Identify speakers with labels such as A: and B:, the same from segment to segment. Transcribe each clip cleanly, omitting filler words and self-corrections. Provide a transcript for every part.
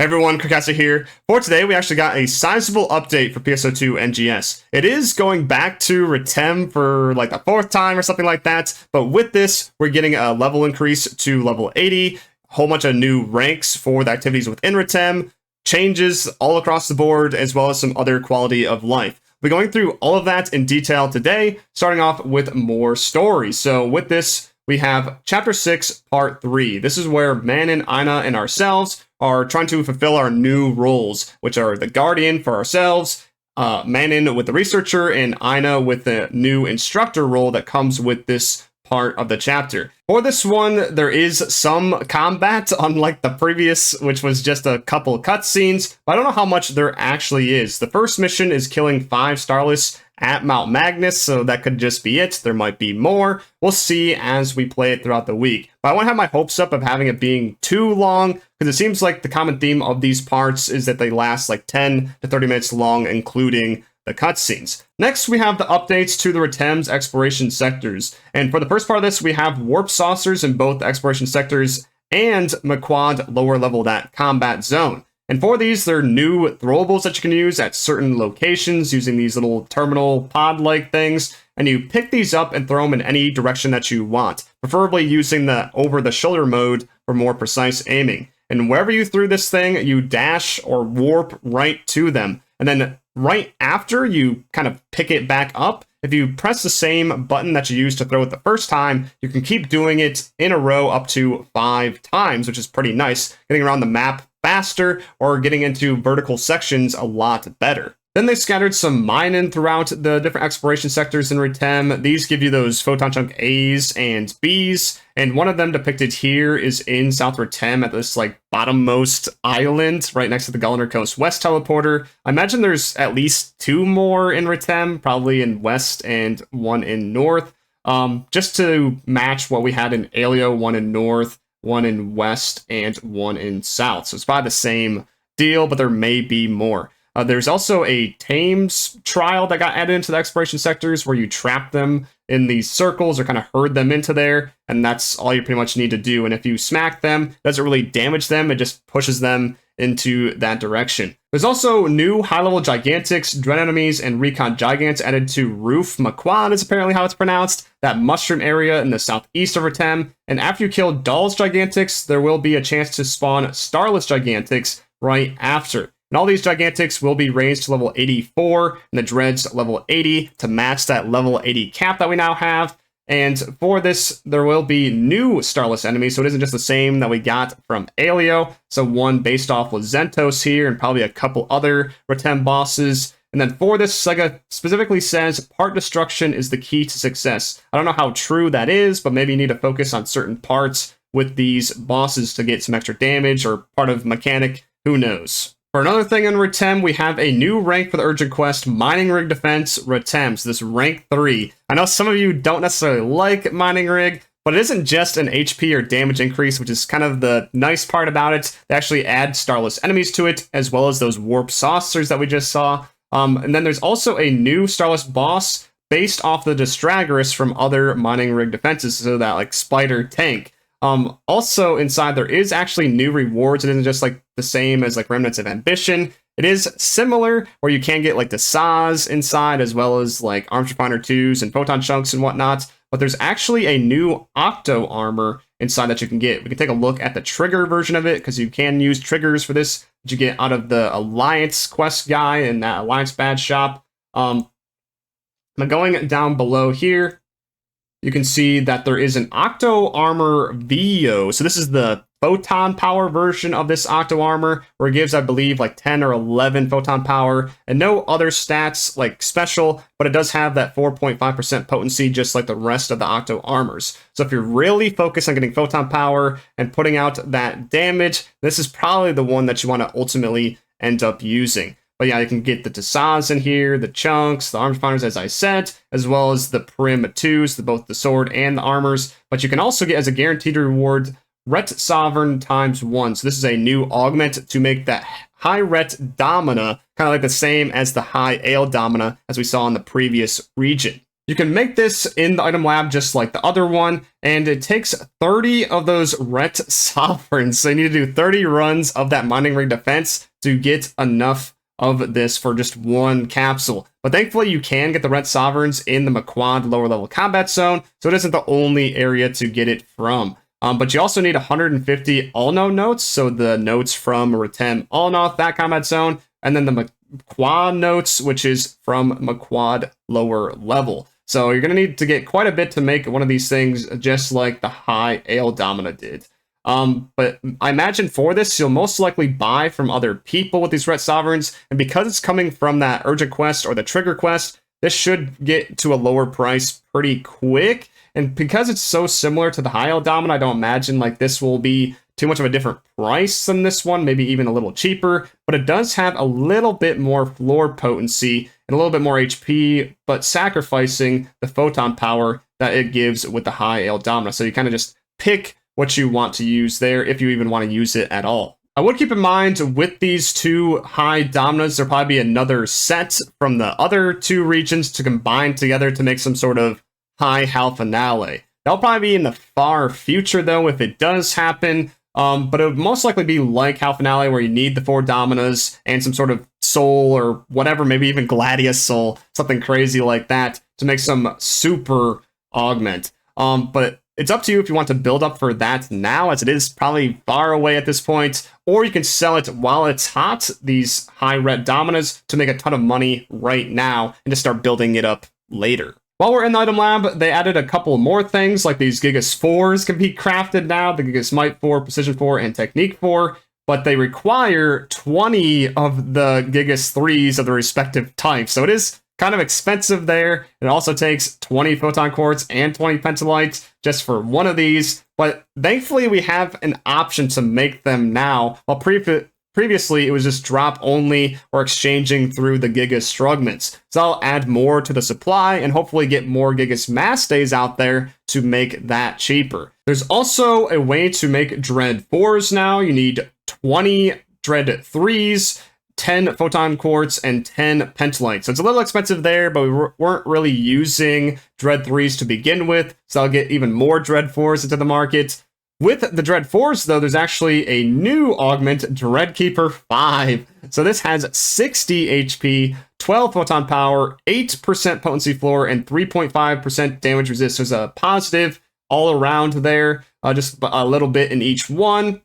A: Hey everyone, Craftable here. For today, we actually got a sizable update for PSO2 NGS. It is going back to Retem for like the 4th time or something like that, but with this, we're getting a level increase to level 80, a whole bunch of new ranks for the activities within Retem, changes all across the board, as well as some other quality of life. We're going through all of that in detail today, starting off with more stories. So with this, we have Chapter 6, Part 3. This is where Manon, Ina, and ourselves are trying to fulfill our new roles, which are the Guardian for ourselves, Manon with the Researcher, and Ina with the new Instructor role that comes with this part of the chapter. For this one, there is some combat, unlike the previous, which was just a couple cutscenes, but I don't know how much there actually is. The first mission is killing 5 Starless at Mount Magnus, so that could just be it. There might be more. We'll see as we play it throughout the week. But I want to have my hopes up of having it being too long, because it seems like the common theme of these parts is that they last like 10 to 30 minutes long, including the cutscenes. Next, we have the updates to the Retem's exploration sectors. And for the first part of this, we have warp saucers in both the exploration sectors and McQuad lower level that combat zone. And for these, there are new throwables that you can use at certain locations using these little terminal pod-like things. And you pick these up and throw them in any direction that you want, preferably using the over-the-shoulder mode for more precise aiming. And wherever you threw this thing, you dash or warp right to them. And then right after you kind of pick it back up, if you press the same button that you used to throw it the first time, you can keep doing it in a row up to 5 times, which is pretty nice, getting around the map faster or getting into vertical sections a lot better. Then they scattered some mining throughout the different exploration sectors in Retem. These give you those photon chunk A's and B's, and one of them depicted here is in South Retem at this like bottommost island right next to the Gulliner Coast West teleporter. I imagine there's at least 2 more in Retem, probably in West and 1 in North, just to match what we had in Alio, 1 in North, 1 in West, and 1 in South. So it's probably the same deal, but there may be more. There's also a Tames trial that got added into the exploration sectors where you trap them in these circles or kind of herd them into there, and that's all you pretty much need to do. And if you smack them, it doesn't really damage them, it just pushes them into that direction. There's also new high-level Gigantix, Dread Enemies, and Recon Gigants added to Roof McQuad is apparently how it's pronounced, that mushroom area in the southeast of Retem. And after you kill Doll's Gigantix, there will be a chance to spawn Starless Gigantix right after. And all these Gigantix will be raised to level 84, and the Dreads level 80 to match that level 80 cap that we now have. And for this, there will be new Starless enemies, so it isn't just the same that we got from Alio. So one based off with Zentos here, and probably a couple other Retem bosses. And then for this, SEGA specifically says part destruction is the key to success. I don't know how true that is, but maybe you need to focus on certain parts with these bosses to get some extra damage, or part of mechanic, who knows. For another thing in Retem, we have a new rank for the urgent quest, Mining Rig Defense Retem. So this rank 3. I know some of you don't necessarily like Mining Rig, but it isn't just an HP or damage increase, which is kind of the nice part about it. They actually add Starless enemies to it, as well as those warp saucers that we just saw. And then there's also a new Starless boss based off the Distragorus from other Mining Rig defenses, so that like Spider tank. Also inside there is actually new rewards. It isn't just like the same as like Remnants of Ambition. It is similar where you can get like the SAS inside, as well as like Arms Refiner 2s and Photon Chunks and whatnot. But there's actually a new Octo armor inside that you can get. We can take a look at the trigger version of it, because you can use triggers for this that you get out of the Alliance quest guy in that Alliance badge shop. But going down below here, you can see that there is an Octo Armor VO. So this is the photon power version of this Octo Armor, where it gives, I believe, like 10 or 11 photon power, and no other stats like special, but it does have that 4.5% potency, just like the rest of the Octo Armors. So if you're really focused on getting photon power and putting out that damage, this is probably the one that you want to ultimately end up using. But yeah, you can get the Tassaz in here, the Chunks, the Arms Refiners, as I said, as well as the Prim 2s, both the sword and the armors. But you can also get, as a guaranteed reward, Ret Sovereign ×1. So this is a new augment to make that Highret Domina kind of like the same as the High Ale Domina as we saw in the previous region. You can make this in the item lab just like the other one, and it takes 30 of those Ret Sovereigns. So you need to do 30 runs of that Mining Rig Defense to get enough of this for just one capsule. But thankfully you can get the Ret Sovereigns in the McQuad lower level combat zone, so it isn't the only area to get it from. But you also need 150 all-no notes, so the notes from Retem all-no that combat zone, and then the McQuad notes, which is from McQuad lower level. So you're going to need to get quite a bit to make one of these things, just like the Highret Domina did. But I imagine for this, you'll most likely buy from other people with these Ret Sovereigns, and because it's coming from that Urgent Quest or the Trigger Quest, this should get to a lower price pretty quick. And because it's so similar to the Highret Domina, I don't imagine like this will be too much of a different price than this one, maybe even a little cheaper, but it does have a little bit more floor potency and a little bit more HP, but sacrificing the photon power that it gives with the Highret Domina. So you kind of just pick what you want to use there, if you even want to use it at all. I would keep in mind with these two Highret Dominas, there'll probably be another set from the other two regions to combine together to make some sort of high Hal Finale. That'll probably be in the far future though, if it does happen. But it would most likely be like Hal Finale, where you need the 4 Dominas and some sort of soul or whatever, maybe even Gladius soul, something crazy like that to make some super augment. But it's up to you if you want to build up for that now, as it is probably far away at this point, or you can sell it while it's hot, these Highret Dominas, to make a ton of money right now and just start building it up later. While we're in the item lab, they added a couple more things, like these Gigas 4s can be crafted now, the Gigas Might 4, Precision 4, and Technique 4, but they require 20 of the Gigas 3s of the respective types, so it is kind of expensive there. It also takes 20 Photon Quartz and 20 Pentalites just for one of these, but thankfully we have an option to make them now, while previously it was just drop only or exchanging through the Gigas Strugments. So I'll add more to the supply and hopefully get more Gigas Mass Days out there to make that cheaper. There's also a way to make Dread 4s now. You need 20 Dread 3s, 10 Photon Quartz, and 10 Pentalites. So it's a little expensive there, but we weren't really using Dread 3s to begin with, so I'll get even more Dread 4s into the market. With the Dread 4s, though, there's actually a new augment, Dreadkeeper 5. So this has 60 HP, 12 photon power, 8% potency floor, and 3.5% damage resist. There's a positive all around there, just a little bit in each one.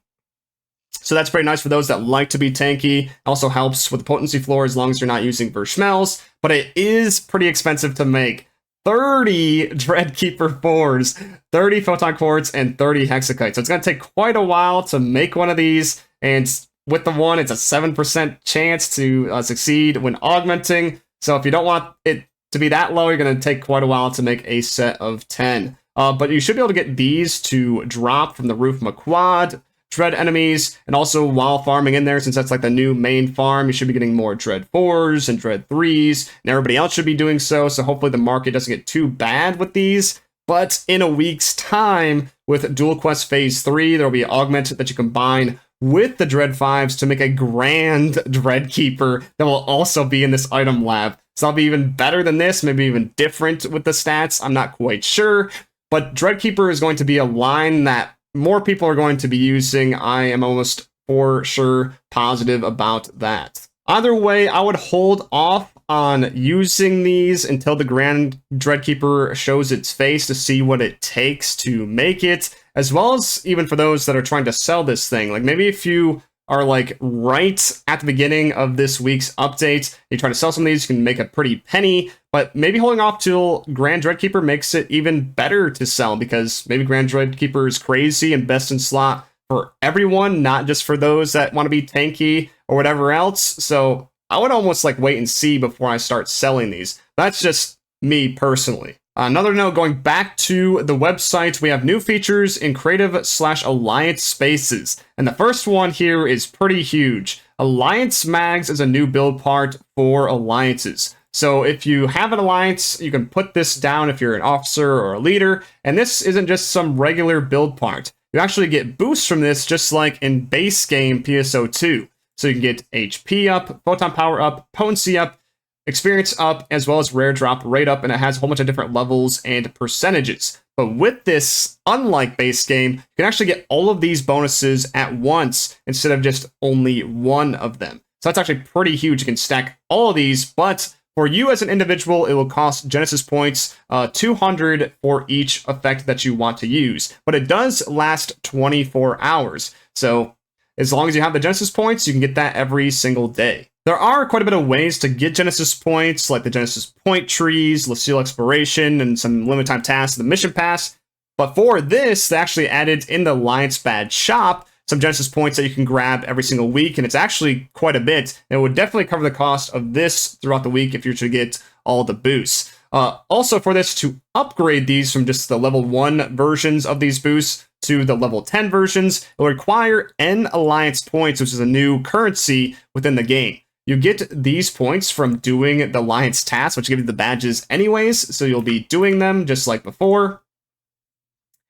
A: So that's pretty nice for those that like to be tanky. Also helps with the potency floor as long as you're not using Verschmells, but it is pretty expensive to make. 30 Dreadkeeper 4s, 30 Photon Quartz, and 30 Hexakite. So it's going to take quite a while to make one of these, and with the one, it's a 7% chance to succeed when augmenting. So if you don't want it to be that low, you're going to take quite a while to make a set of 10. But you should be able to get these to drop from the Roof McQuad, Dread enemies, and also while farming in there, since that's like the new main farm, you should be getting more Dread 4s and Dread 3s, and everybody else should be doing so, so hopefully the market doesn't get too bad with these. But in a week's time, with Duel Quest Phase 3, there will be an augment that you combine with the Dread 5s to make a grand Dreadkeeper that will also be in this item lab. So that'll be even better than this, maybe even different with the stats, I'm not quite sure. But Dreadkeeper is going to be a line that more people are going to be using. I am almost for sure positive about that. Either way, I would hold off on using these until the Grand Dreadkeeper shows its face to see what it takes to make it, as well as even for those that are trying to sell this thing. Like maybe if you are like right at the beginning of this week's update, you try to sell some of these, you can make a pretty penny, but maybe holding off till Grand Dreadkeeper makes it even better to sell, because maybe Grand Dreadkeeper is crazy and best in slot for everyone, not just for those that want to be tanky or whatever else. So I would almost like wait and see before I start selling these. That's just me personally. Another note, going back to the website, we have new features in creative/alliance spaces. And the first one here is pretty huge. Alliance Mags is a new build part for alliances. So if you have an alliance, you can put this down if you're an officer or a leader. And this isn't just some regular build part. You actually get boosts from this just like in base game PSO2. So you can get HP up, photon power up, potency up, experience up as well as rare drop rate up, and it has a whole bunch of different levels and percentages. But with this, unlike base game, you can actually get all of these bonuses at once instead of just only one of them. So that's actually pretty huge. You can stack all of these, but for you as an individual, it will cost Genesis points 200 for each effect that you want to use. But it does last 24 hours. So as long as you have the Genesis points, you can get that every single day. There are quite a bit of ways to get Genesis points, like the Genesis point trees, Lucille Exploration, and some limited time tasks, the Mission Pass. But for this, they actually added in the Alliance Badge shop some Genesis points that you can grab every single week, and it's actually quite a bit. It would definitely cover the cost of this throughout the week if you're to get all the boosts. Also, for this, to upgrade these from just the level 1 versions of these boosts to the level 10 versions, it will require N Alliance points, which is a new currency within the game. You get these points from doing the Alliance tasks, which give you the badges anyways, so you'll be doing them just like before.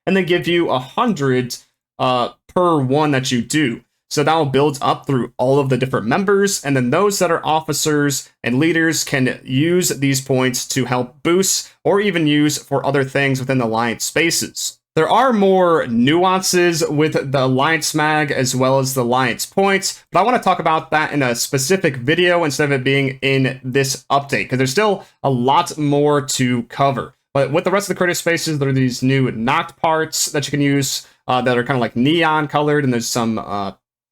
A: And they give you 100 per one that you do. So that will build up through all of the different members, and then those that are officers and leaders can use these points to help boost or even use for other things within the Alliance spaces. There are more nuances with the Alliance Mag as well as the Alliance points, but I want to talk about that in a specific video instead of it being in this update, because there's still a lot more to cover. But with the rest of the creative spaces, there are these new knocked parts that you can use that are kind of like neon colored, and there's some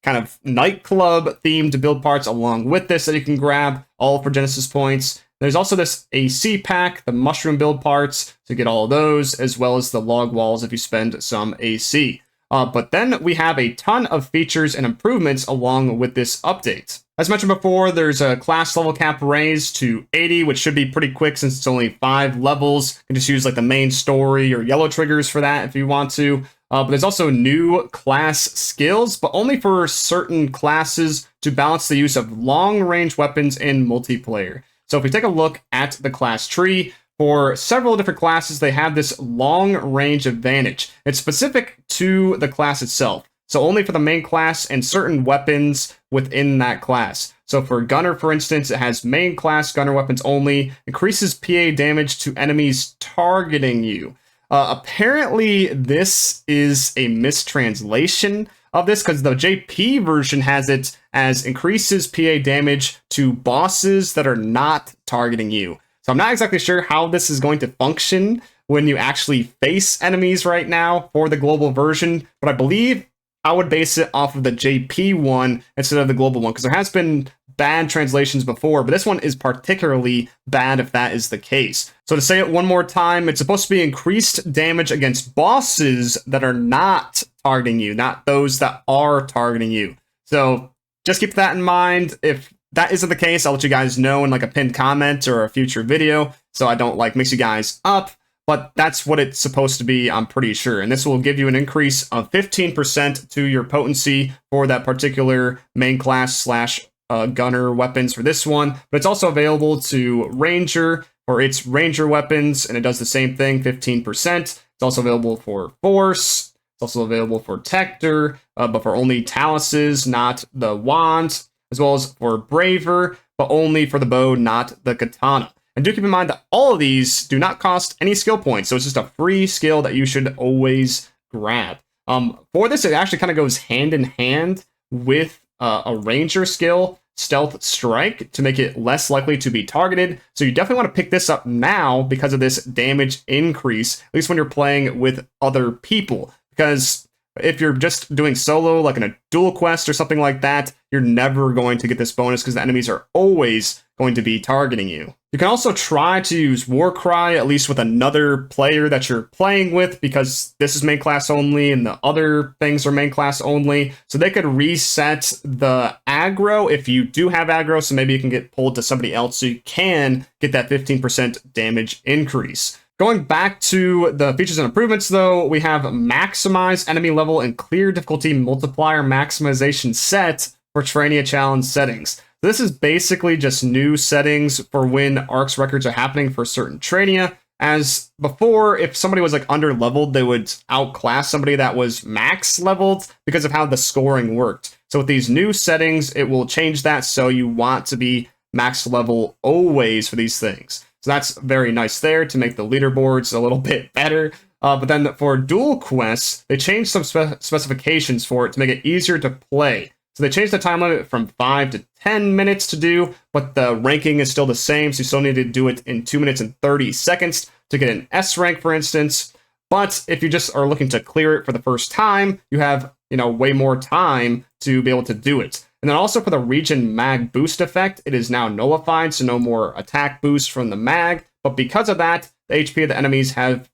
A: kind of nightclub themed build parts along with this that you can grab, all for Genesis points. There's also this AC pack, the mushroom build parts, to get all of those, as well as the log walls if you spend some AC. But then we have a ton of features and improvements along with this update. As mentioned before, there's a class level cap raised to 80, which should be pretty quick since it's only 5 levels. You can just use like the main story or yellow triggers for that if you want to. But there's also new class skills, but only for certain classes to balance the use of long-range weapons in multiplayer. So if we take a look at the class tree, for several different classes, they have this long-range advantage. It's specific to the class itself, so only for the main class and certain weapons within that class. So for Gunner, for instance, it has main class Gunner weapons only, increases PA damage to enemies targeting you. Apparently, this is a mistranslation of this, because the JP version has it as increases PA damage to bosses that are not targeting you. So I'm not exactly sure how this is going to function when you actually face enemies right now for the global version, but I believe I would base it off of the JP one instead of the global one, because there has been bad translations before, but this one is particularly bad if that is the case. So to say it one more time, it's supposed to be increased damage against bosses that are not targeting you, not those that are targeting you. So just keep that in mind. If that isn't the case, I'll let you guys know in like a pinned comment or a future video, so I don't like mix you guys up. But that's what it's supposed to be, I'm pretty sure. And this will give you an increase of 15% to your potency for that particular main class slash gunner weapons for this one. But it's also available to Ranger for its Ranger weapons, and it does the same thing, 15%. It's also available for Force. It's also available for Tector, but for only Taluses, not the Wands, as well as for Braver, but only for the bow, not the Katana. And do keep in mind that all of these do not cost any skill points, so it's just a free skill that you should always grab. For this, it actually kind of goes hand in hand with a Ranger skill, Stealth Strike, to make it less likely to be targeted. So you definitely want to pick this up now because of this damage increase, at least when you're playing with other people. Because if you're just doing solo, like in a duel quest or something like that, you're never going to get this bonus because the enemies are always going to be targeting you. You can also try to use Warcry, at least with another player that you're playing with, because this is main class only and the other things are main class only. So they could reset the aggro if you do have aggro, so maybe you can get pulled to somebody else so you can get that 15% damage increase. Going back to the features and improvements, though, we have Maximize Enemy Level and Clear Difficulty Multiplier Maximization set for Trainia Challenge settings. This is basically just new settings for when ARCS records are happening for certain Trainia. As before, if somebody was like under leveled, they would outclass somebody that was max leveled because of how the scoring worked. So with these new settings, it will change that, so you want to be max level always for these things. So that's very nice there to make the leaderboards a little bit better. But then for dual quests, they changed some specifications for it to make it easier to play. So they changed the time limit from 5 to 10 minutes to do, but the ranking is still the same, so you still need to do it in 2 minutes and 30 seconds to get an S rank, for instance. But if you just are looking to clear it for the first time, you have, way more time to be able to do it. And then also for the region mag boost effect, it is now nullified, so no more attack boost from the mag. But because of that, the HP of the enemies have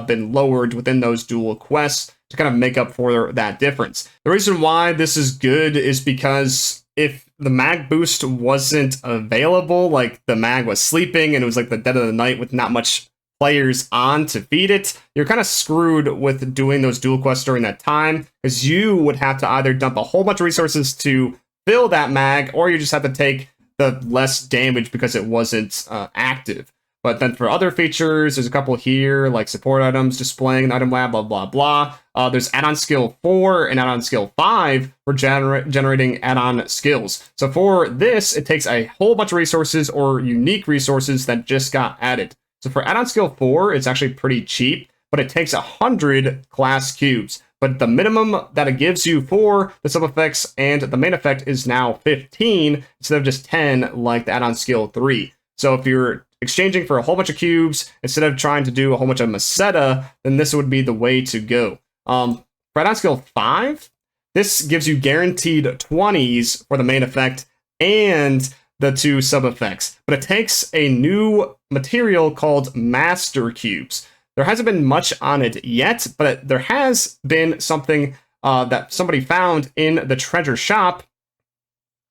A: been lowered within those dual quests to kind of make up for that difference. The reason why this is good is because if the mag boost wasn't available, like the mag was sleeping and it was like the dead of the night with not much players on to feed it, you're kind of screwed with doing those dual quests during that time, because you would have to either dump a whole bunch of resources to fill that mag, or you just have to take the less damage because it wasn't active. But then for other features, there's a couple here, like support items, displaying an item lab, blah, blah, blah. There's add-on skill 4 and add-on skill 5 for generating add-on skills. So for this, it takes a whole bunch of resources or unique resources that just got added. So for add-on skill 4, it's actually pretty cheap, but it takes 100 class cubes. But the minimum that it gives you for the sub-effects and the main effect is now 15 instead of just 10 like the add-on skill 3. So if you're exchanging for a whole bunch of cubes instead of trying to do a whole bunch of Meseta, then this would be the way to go. For add-on skill 5, this gives you guaranteed 20s for the main effect and the 2 sub-effects. But it takes a new material called Master Cubes. There hasn't been much on it yet, but there has been something that somebody found in the treasure shop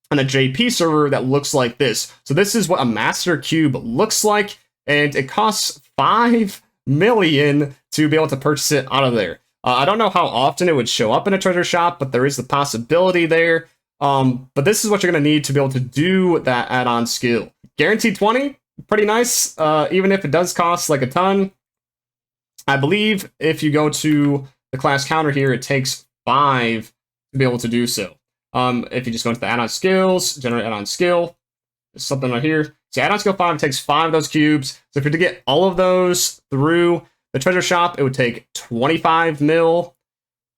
A: on a JP server that looks like this. So this is what a Master Cube looks like, and it costs 5 million to be able to purchase it out of there. I don't know how often it would show up in a treasure shop, but there is the possibility there. But this is what you're going to need to be able to do that add-on skill. Guaranteed 20, pretty nice, even if it does cost like a ton. I believe if you go to the class counter here, it takes 5 to be able to do so. If you just go into the add-on skills, generate add-on skill, there's something right here. So add-on skill 5 takes 5 of those cubes. So if you're to get all of those through the treasure shop, it would take 25 mil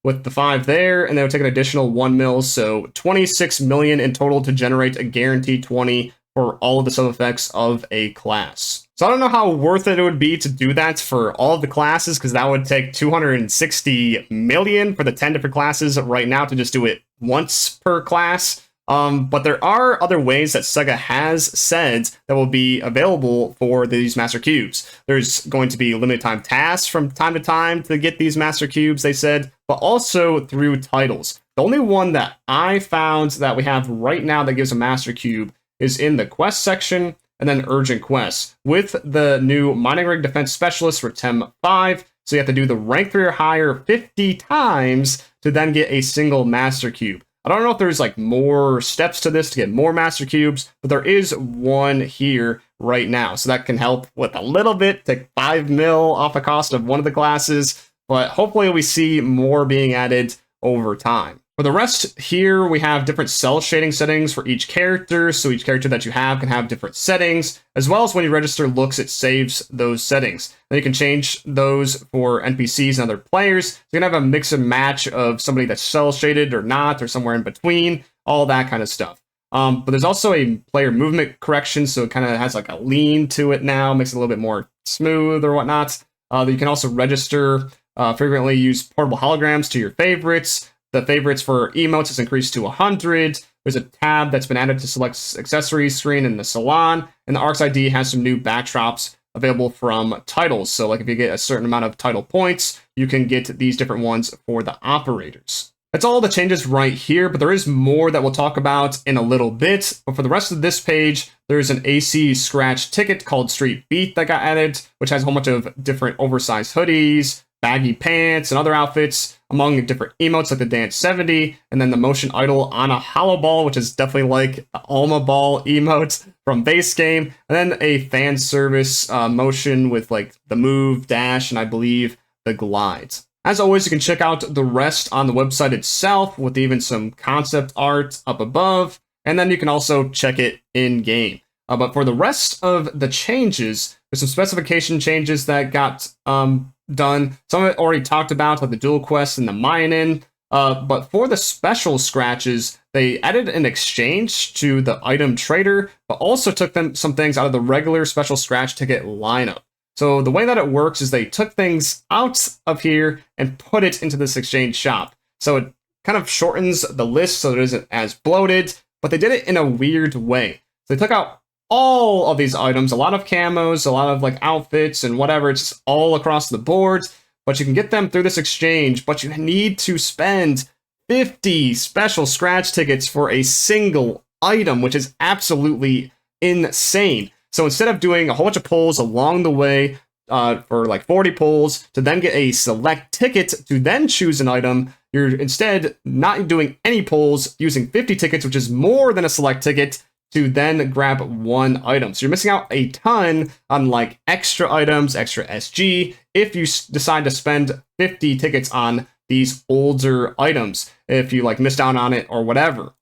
A: with the 5 there, and then it would take an additional 1 mil, so 26 million in total to generate a guaranteed 20 for all of the sub-effects of a class. So I don't know how worth it would be to do that for all of the classes, because that would take 260 million for the 10 different classes right now to just do it once per class. But there are other ways that SEGA has said that will be available for these Master Cubes. There's going to be limited time tasks from time to time to get these Master Cubes, they said, but also through titles. The only one that I found that we have right now that gives a Master Cube is in the quest section, and then urgent quests with the new mining rig defense specialist Retem 5. So you have to do the rank 3 or higher 50 times to then get a single Master Cube. I don't know if there's like more steps to this to get more Master Cubes, but there is one here right now. So that can help with a little bit, take 5 mil off the cost of one of the classes, but hopefully we see more being added over time. For the rest here, we have different cell shading settings for each character. So each character that you have can have different settings, as well as when you register looks, it saves those settings. Then you can change those for NPCs and other players. So you can have a mix and match of somebody that's cell shaded or not, or somewhere in between, all that kind of stuff. But there's also a player movement correction, so it kind of has like a lean to it now, makes it a little bit more smooth or whatnot. You can also register frequently use portable holograms to your favorites. The favorites for emotes is increased to 100. There's a tab that's been added to select accessories screen in the salon. And the ARCS ID has some new backdrops available from titles. So like if you get a certain amount of title points, you can get these different ones for the operators. That's all the changes right here, but there is more that we'll talk about in a little bit. But for the rest of this page, there's an AC scratch ticket called Street Beat that got added, which has a whole bunch of different oversized hoodies, baggy pants, and other outfits, among different emotes like the Dance 70, and then the Motion Idol on a Hollow Ball, which is definitely like the Alma Ball emote from base game, and then a fan service motion with like the move, dash, and I believe the glide. As always, you can check out the rest on the website itself with even some concept art up above, and then you can also check it in game. But for the rest of the changes, there's some specification changes that got done. Some of it already talked about, like the dual quest and the mine-in. But for the special scratches, they added an exchange to the item trader, but also took some things out of the regular special scratch ticket lineup. So the way that it works is they took things out of here and put it into this exchange shop. So it kind of shortens the list so it isn't as bloated, but they did it in a weird way. So they took out all of these items, a lot of camos, a lot of like outfits and whatever, it's just all across the board, but you can get them through this exchange, but you need to spend 50 special scratch tickets for a single item, which is absolutely insane. So instead of doing a whole bunch of pulls along the way for like 40 pulls to then get a select ticket to then choose an item, you're instead not doing any pulls, using 50 tickets, which is more than a select ticket, to then grab one item. So you're missing out a ton on like extra items, extra SG, if you decide to spend 50 tickets on these older items, if you like missed out on it or whatever.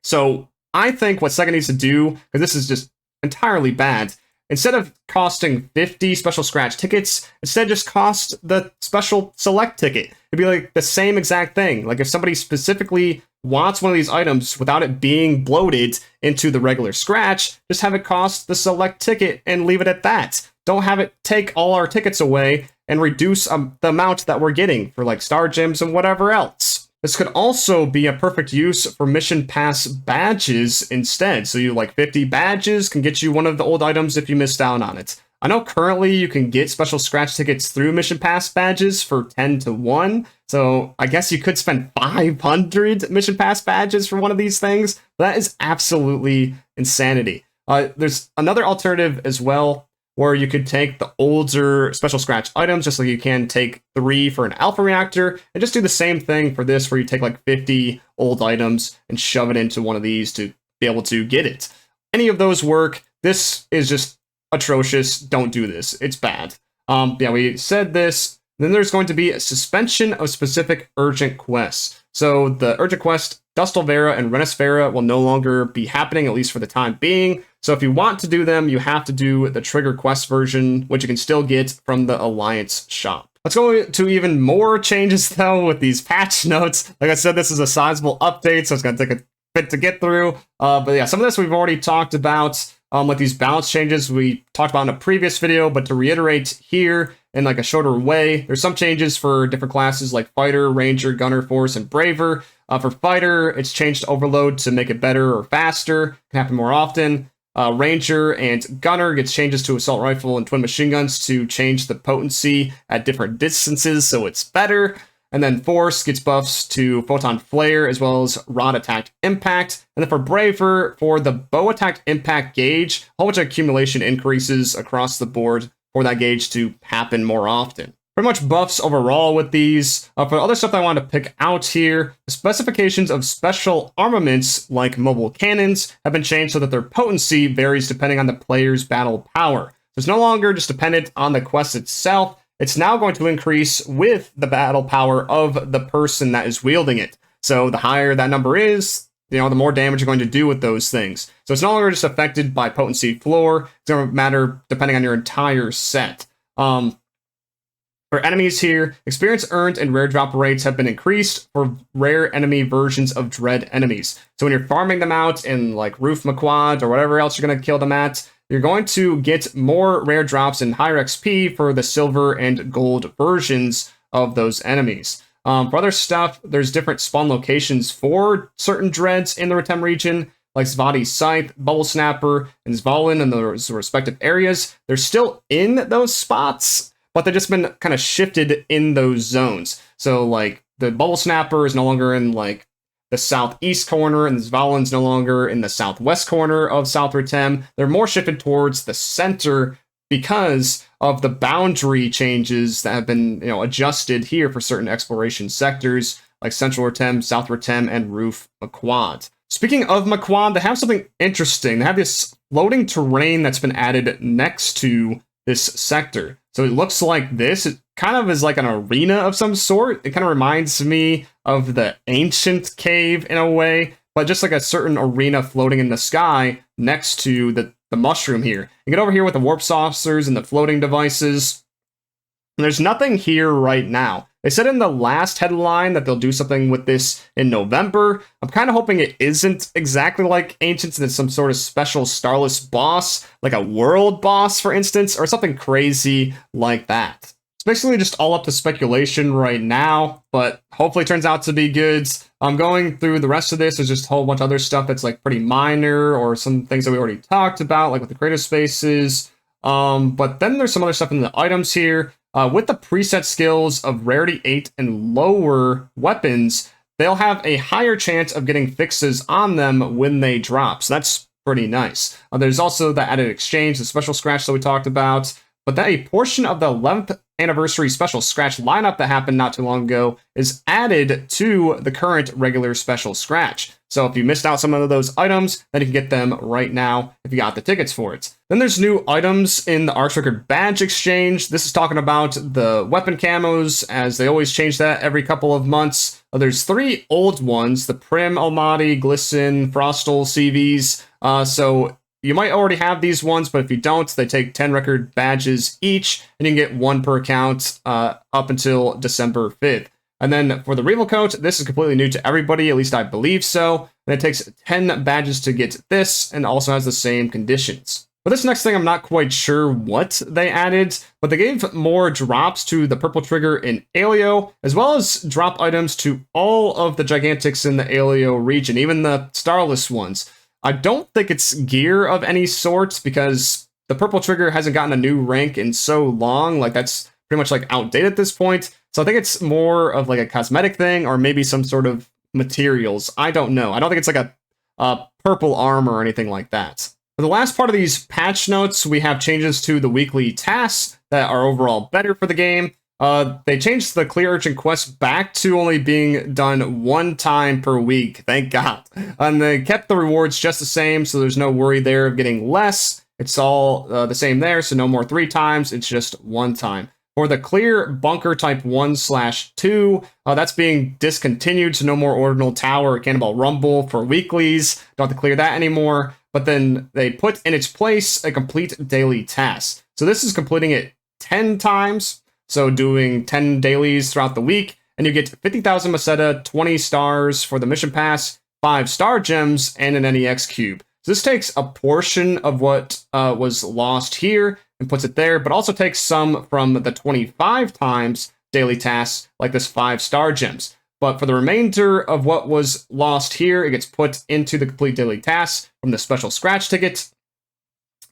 A: So I think what SEGA needs to do, because this is just entirely bad, instead of costing 50 special scratch tickets, instead just cost the special select ticket. It'd be like the same exact thing. Like if somebody specifically wants one of these items without it being bloated into the regular scratch, just have it cost the select ticket and leave it at that. Don't have it take all our tickets away and reduce the amount that we're getting for like star gems and whatever else. This could also be a perfect use for mission pass badges instead. So you like 50 badges can get you one of the old items if you missed out on it. I know currently you can get special scratch tickets through mission pass badges for 10 to 1. So I guess you could spend 500 mission pass badges for one of these things. That is absolutely insanity. There's another alternative as well, where you could take the older special scratch items, just like you can take 3 for an alpha reactor, and just do the same thing for this, where you take like 50 old items and shove it into one of these to be able to get it. Any of those work. This is just atrocious. Don't do this. It's bad. Yeah, we said this. Then there's going to be a suspension of specific urgent quests. So the urgent quest, Dustelvera and Renisfera, will no longer be happening, at least for the time being. So if you want to do them, you have to do the Trigger Quest version, which you can still get from the Alliance shop. Let's go to even more changes, though, with these patch notes. Like I said, this is a sizable update, so it's going to take a bit to get through. But yeah, some of this we've already talked about. Like these balance changes we talked about in a previous video, but to reiterate here in like a shorter way, there's some changes for different classes like Fighter, Ranger, Gunner, Force, and Braver. For Fighter, it's changed to Overload to make it better or faster. Can happen more often. Ranger and Gunner gets changes to Assault Rifle and Twin Machine Guns to change the potency at different distances, so it's better. And then Force gets buffs to Photon Flare as well as Rod Attack Impact. And then for Braver, for the Bow Attack Impact gauge, a whole bunch of accumulation increases across the board for that gauge to happen more often. Pretty much buffs overall with these. For other stuff that I wanted to pick out here, the specifications of special armaments like mobile cannons have been changed so that their potency varies depending on the player's battle power. So it's no longer just dependent on the quest itself. It's now going to increase with the battle power of the person that is wielding it. So the higher that number is, the more damage you're going to do with those things. So it's no longer just affected by potency floor. It's going to matter depending on your entire set. For enemies here, experience earned and rare drop rates have been increased for rare enemy versions of dread enemies. So when you're farming them out in like Roof Maquad or whatever else you're going to kill them at, you're going to get more rare drops and higher XP for the silver and gold versions of those enemies. For other stuff, there's different spawn locations for certain dreads in the Retem region, like Svadi's Scythe, Bubble Snapper, and Zvalin in those respective areas. They're still in those spots, but they've just been kind of shifted in those zones. So like the Bubble Snapper is no longer in like the southeast corner, and Zvalin's no longer in the southwest corner of South Retem. They're more shifted towards the center because of the boundary changes that have been adjusted here for certain exploration sectors like Central Retem, South Retem, and Roof Maquad. Speaking of Maquad, they have something interesting. They have this floating terrain that's been added next to this sector. So it looks like this. It kind of is like an arena of some sort. It kind of reminds me of the ancient cave in a way, but just like a certain arena floating in the sky next to the mushroom here. You get over here with the warp saucers and the floating devices. And there's nothing here right now. They said in the last headline that they'll do something with this in November. I'm kind of hoping it isn't exactly like Ancients and it's some sort of special starless boss, like a world boss, for instance, or something crazy like that. It's basically just all up to speculation right now, but hopefully it turns out to be good. I'm going through the rest of this. There's just a whole bunch of other stuff that's like pretty minor, or some things that we already talked about, like with the creative spaces. But then there's some other stuff in the items here. With the preset skills of Rarity 8 and lower weapons, they'll have a higher chance of getting fixes on them when they drop. So that's pretty nice. There's also the added exchange, the special scratch that we talked about. But that a portion of the 11th anniversary special scratch lineup that happened not too long ago is added to the current regular special scratch. So if you missed out some of those items, then you can get them right now if you got the tickets for it. Then there's new items in the Arch Record Badge Exchange. This is talking about the weapon camos, as they always change that every couple of months. There's 3 old ones, the Prim, Almaty, Glisten, Frostal, CVs. So you might already have these ones, but if you don't, they take 10 record badges each, and you can get 1 per account up until December 5th. And then for the Revel Coat, this is completely new to everybody, at least I believe so. And it takes 10 badges to get this, and also has the same conditions. But this next thing, I'm not quite sure what they added, but they gave more drops to the Purple Trigger in Aleo, as well as drop items to all of the Gigantix in the Aleo region, even the Starless ones. I don't think it's gear of any sort, because the Purple Trigger hasn't gotten a new rank in so long. Like, that's pretty much like outdated at this point. So I think it's more of like a cosmetic thing, or maybe some sort of materials. I don't know. I don't think it's like a purple armor or anything like that. For the last part of these patch notes, we have changes to the weekly tasks that are overall better for the game. They changed the Clear Urchin quest back to only being done 1 time per week, thank God. And they kept the rewards just the same, so there's no worry there of getting less. It's all the same there, so no more 3 times, it's just 1 time. For the Clear Bunker Type 1/2, that's being discontinued, so no more Ordinal Tower or Cannonball Rumble for weeklies. Don't have to clear that anymore. But then they put in its place a complete daily task. So this is completing it 10 times. So doing 10 dailies throughout the week, and you get 50,000 Meseta, 20 stars for the mission pass, 5 star gems, and an NEX cube. So this takes a portion of what was lost here and puts it there, but also takes some from the 25 times daily tasks, like this 5 star gems. But for the remainder of what was lost here, it gets put into the complete daily tasks from the special scratch ticket.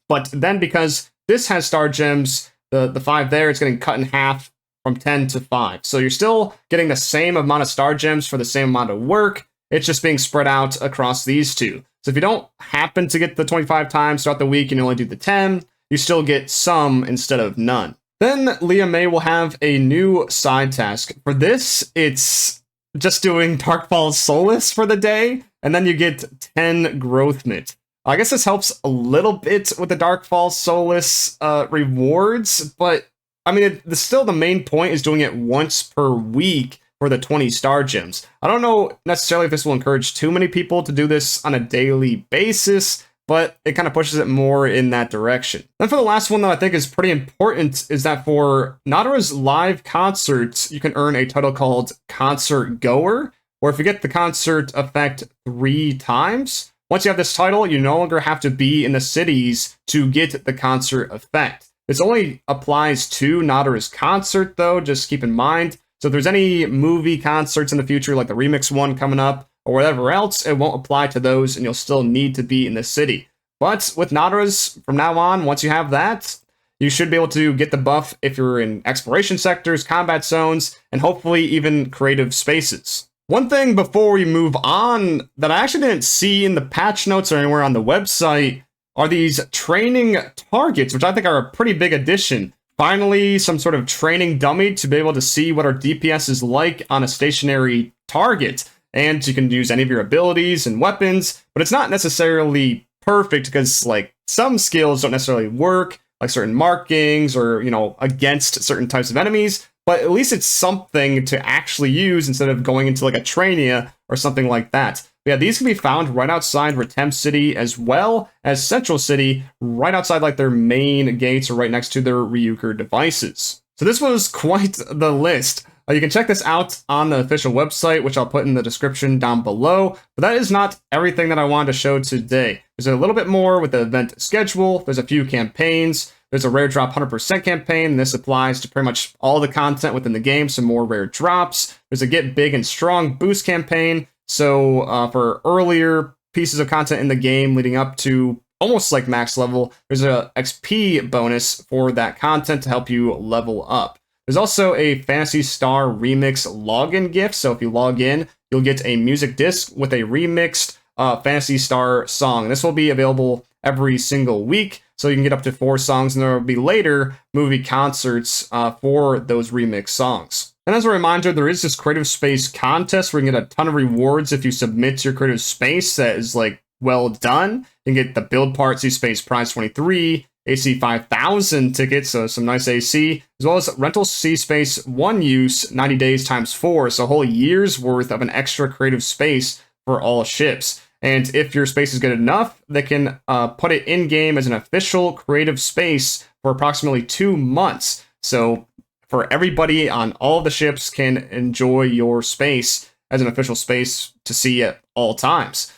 A: But then because this has star gems, the 5 there, it's getting cut in half from 10 to 5. So you're still getting the same amount of star gems for the same amount of work. It's just being spread out across these 2. So if you don't happen to get the 25 times throughout the week and you only do the 10, you still get some instead of none. Then Leah May will have a new side task. For this, it's just doing Darkfall Solace for the day, and then you get 10 growth mint. I guess this helps a little bit with the Darkfall Solace rewards, but I mean, still the main point is doing it once per week for the 20 star gems. I don't know necessarily if this will encourage too many people to do this on a daily basis, but it kind of pushes it more in that direction. Then for the last one that I think is pretty important is that for Nadara's live concerts, you can earn a title called Concert Goer, where if you get the concert effect 3 times, once you have this title, you no longer have to be in the cities to get the concert effect. This only applies to Nadara's concert though, just keep in mind. So if there's any movie concerts in the future, like the remix one coming up, or whatever else, it won't apply to those, and you'll still need to be in the city. But with Nadara's, from now on, once you have that, you should be able to get the buff if you're in exploration sectors, combat zones, and hopefully even creative spaces. One thing before we move on that I actually didn't see in the patch notes or anywhere on the website are these training targets, which I think are a pretty big addition. Finally, some sort of training dummy to be able to see what our DPS is like on a stationary target. And you can use any of your abilities and weapons, but it's not necessarily perfect because, like, some skills don't necessarily work, like certain markings or, you know, against certain types of enemies, but at least it's something to actually use instead of going into like a Trainia or something like that. But yeah, these can be found right outside Retem City as well as Central City, right outside like their main gates or right next to their Ryuker devices. So this was quite the list. You can check this out on the official website, which I'll put in the description down below. But that is not everything that I wanted to show today. There's a little bit more with the event schedule. There's a few campaigns. There's a rare drop 100% campaign, and this applies to pretty much all the content within the game, some more rare drops. There's a Get Big and Strong boost campaign, so for earlier pieces of content in the game leading up to almost like max level, there's a XP bonus for that content to help you level up. There's also a Phantasy Star Remix login gift, so if you log in, you'll get a music disc with a remixed Phantasy Star song. This will be available every single week, so you can get up to 4 songs, and there will be later movie concerts for those remix songs. And as a reminder, there is this Creative Space contest where you can get a ton of rewards if you submit your Creative Space that is like well done. You can get the Build Part C Space Prize 23, AC 5000 tickets, so some nice AC, as well as Rental C Space 1 use 90 days times 4, so a whole year's worth of an extra Creative Space for all ships. And if your space is good enough, they can put it in-game as an official Creative Space for approximately 2 months. So for everybody on all the ships can enjoy your space as an official space to see at all times.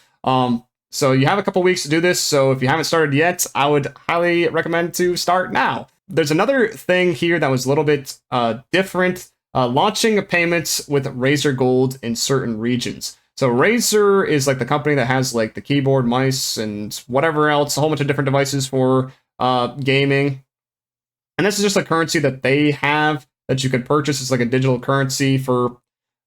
A: So you have a couple weeks to do this, so if you haven't started yet, I would highly recommend to start now. There's another thing here that was a little bit different, launching payments with Razer Gold in certain regions. So Razer is like the company that has like the keyboard, mice, and whatever else, a whole bunch of different devices for gaming. And this is just a currency that they have that you could purchase. It's like a digital currency for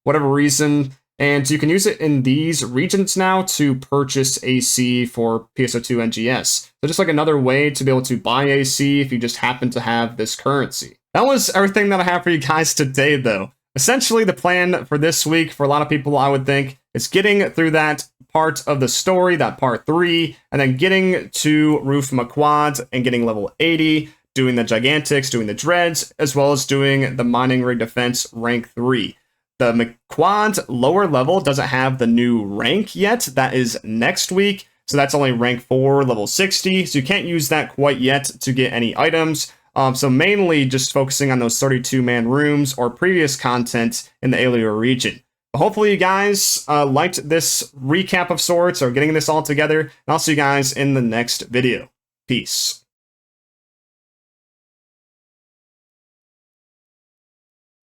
A: whatever reason. And you can use it in these regions now to purchase AC for PSO2 NGS. So just like another way to be able to buy AC if you just happen to have this currency. That was everything that I have for you guys today, though. Essentially, the plan for this week, for a lot of people, I would think, is getting through that part of the story, that part 3, and then getting to Roof Maquad and getting level 80, doing the Gigantix, doing the Dreads, as well as doing the Mining Rig Defense rank 3. The Maquad lower level doesn't have the new rank yet. That is next week, so that's only rank 4, level 60, so you can't use that quite yet to get any items. So mainly just focusing on those 32-man rooms or previous content in the Alio region. But hopefully you guys liked this recap of sorts or getting this all together, and I'll see you guys in the next video. Peace.